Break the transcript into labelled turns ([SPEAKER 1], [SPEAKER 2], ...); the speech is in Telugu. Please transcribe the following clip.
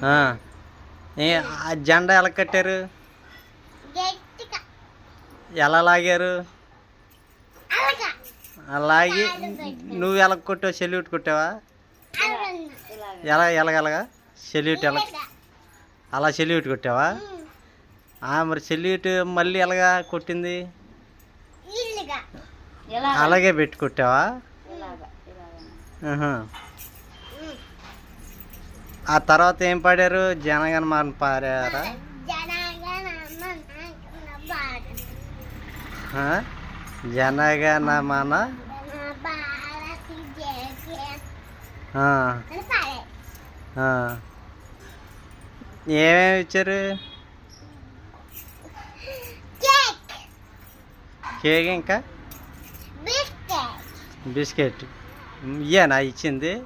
[SPEAKER 1] ఆ. ఆ జెండా ఎలా కట్టారు? ఎలా లాగారు? అలాగి నువ్వు ఎలా కొట్టావు? సెల్యూట్ కొట్టావా? ఎలాగలగా సెల్యూట్ ఎలా? అలా సెల్యూట్ కొట్టావా? మరి సెల్యూట్ మళ్ళీ ఎలాగా కొట్టింది? అలాగే పెట్టి కొట్టావా? ఆ తర్వాత ఏం పాడారు? జనగణమన పాడారా? జనగణమన ఏమేమి ఇచ్చారు? కేక్ ఇంకా బిస్కెట్. ఇయ్యానా ఇచ్చింది?